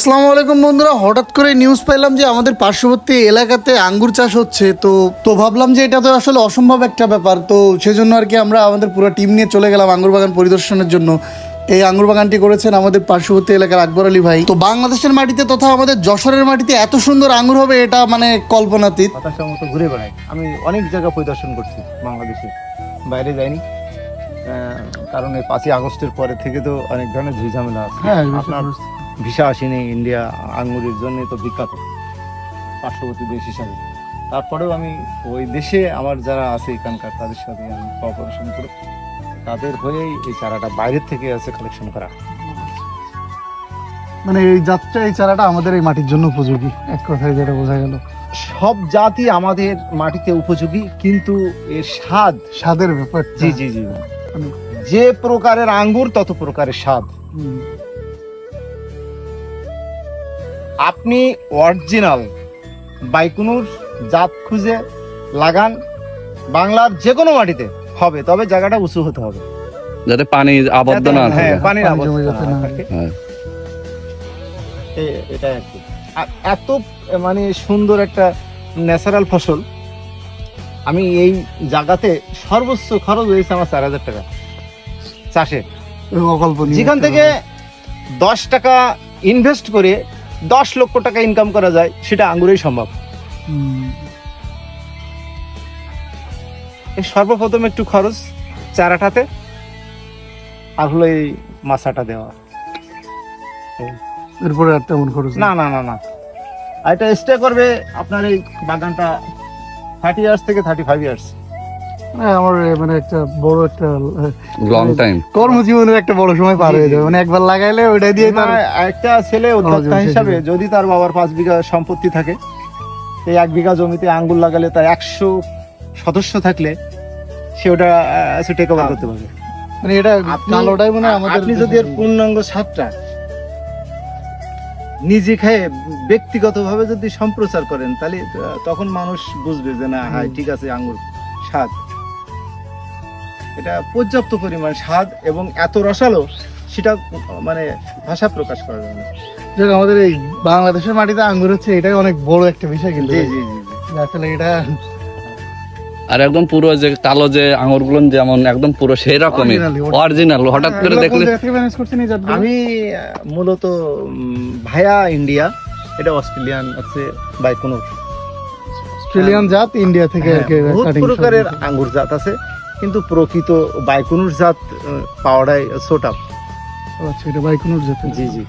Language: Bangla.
আসসালামু আলাইকুম বন্ধুরা, হঠাৎ করে নিউজ পেলাম যে আমাদের পার্শ্ববর্তী এলাকাতে আঙ্গুর চাষ হচ্ছে। তো ভাবলাম যে এটা তো আসলে অসম্ভব একটা ব্যাপার। তো সেজন্য আর কি আমরা আমাদের পুরো টিম নিয়ে চলে গেলাম আঙ্গুর বাগান পরিদর্শনের জন্য। এই আঙ্গুর বাগানটি করেছেন আমাদের পার্শ্ববর্তী এলাকার আকবর আলী ভাই। তো বাংলাদেশের মাটিতে তথা আমাদের যশোরের মাটিতে এত সুন্দর আঙ্গুর হবে এটা মানে কল্পনাতীত। হতাশার মতো ঘুরে বেড়াই। আমি অনেক জায়গা পরিদর্শন করছি, বাংলাদেশে বাইরে যাইনি, কারণ এই 5ই আগস্টের পরে থেকে তো অনেক ধরনের ঝামেলা আছে। আপনার ভিসা আসেনি, ইন্ডিয়া আঙ্গুরের জন্য তো বিখ্যাত পার্শ্ববর্তী দেশ হিসাবে। তারপরেও আমি ওই দেশে আমার যারা আছে এখানকার তাদের সাথে আমি কোঅপারেশন করে তাদের হয়েই এই চারাটা বাইরের থেকে আছে কালেকশন করা। মানে এই যাত্রা এই চারাটা আমাদের এই মাটির জন্য উপযোগী, এক কথায় যেটা বোঝা গেল। সব জাতি আমাদের মাটিতে উপযোগী, কিন্তু এর স্বাদের ব্যাপার। জি জি জি, যে প্রকারের আঙ্গুর তত প্রকারের স্বাদ। আপনি অরিজিনাল বাইকুনুর জাত খুঁজে লাগান, বাংলার যে কোনো মাটিতে হবে, তবে জায়গাটা উঁচু হতে হবে, যাতে পানি আবদ্ধ না থাকে। পানির পানি আবদ্ধ জমে না যাতে না থাকে। হ্যাঁ। এটা আর কি। আর এত মানে সুন্দর একটা ন্যাচারাল ফসল। আমি এই জায়গাতে সর্বোচ্চ খরচ হয়েছে আমার 4,000 টাকা চাষে, অকল্পনীয়। যেখান থেকে 10 টাকা ইনভেস্ট করে 10 লক্ষ টাকা ইনকাম করা যায়, সেটা আঙ্গুরেই সম্ভব। এই সর্বপ্রথম একটু খরচ চারাটাতে, আর হলো এই মাছাটা দেওয়া। এরপরে আর তেমন খরচ না না না না, আর এটা স্টে করবে আপনার এই বাগানটা 30 ইয়ার্স থেকে 35 ইয়ার্স। আমার মানে একটা বড় একটা লং টাইম কর্মজীবনের একটা বড় সময় পার হয়ে যাবে। মানে একবার লাগাইলে ওইটা দিয়ে তার একটা ছেলে উদ্যোক্তা হিসাবে যদি তার বাবার 5 বিঘা সম্পত্তি থাকে, এই 1 বিঘা জমিতে আঙ্গুর লাগালে তার 100 সদস্য থাকলে সে ওটা টেক ওভার করতে পারবে। মানে এটা কালোটাই মানে আমাদের। আপনি যদি এর পূর্ণাঙ্গ স্বাদটা নিজে খেয়ে ব্যক্তিগতভাবে যদি সম্প্রচার করেন, তাহলে তখন মানুষ বুঝবে যে না, হ্যাঁ ঠিক আছে, আঙ্গুর স্বাদ, এটা পর্যাপ্ত পরিমাণ স্বাদ এবং এত রসালো, সেটা মানে ভাষা প্রকাশ করা যাবে না। যাক, আমাদের এই বাংলাদেশের মাটিতে আঙ্গুর হচ্ছে, এটাই অনেক বড় একটা বিষয়। কিন্তু জি জি জি, আসলে এটা আর একদম পুরো যে কালো যে আঙুর গুলো যেমন একদম পুরো সেই রকমই অরিজিনাল। হঠাৎ করে দেখলে আমি মূলত ভায়া ইন্ডিয়া, এটা অস্ট্রেলিয়ান আছে বাইকুনুর, অস্ট্রেলিয়ান জাত, ইন্ডিয়া থেকে আর কি বহুত cutting প্রকারের সব। আঙ্গুর জাত আছে, কিন্তু প্রকৃত বাইকুনুর জাত পাওয়াটাই ছোট। আচ্ছা, এটা বাইকুনুর জাত। জি জি।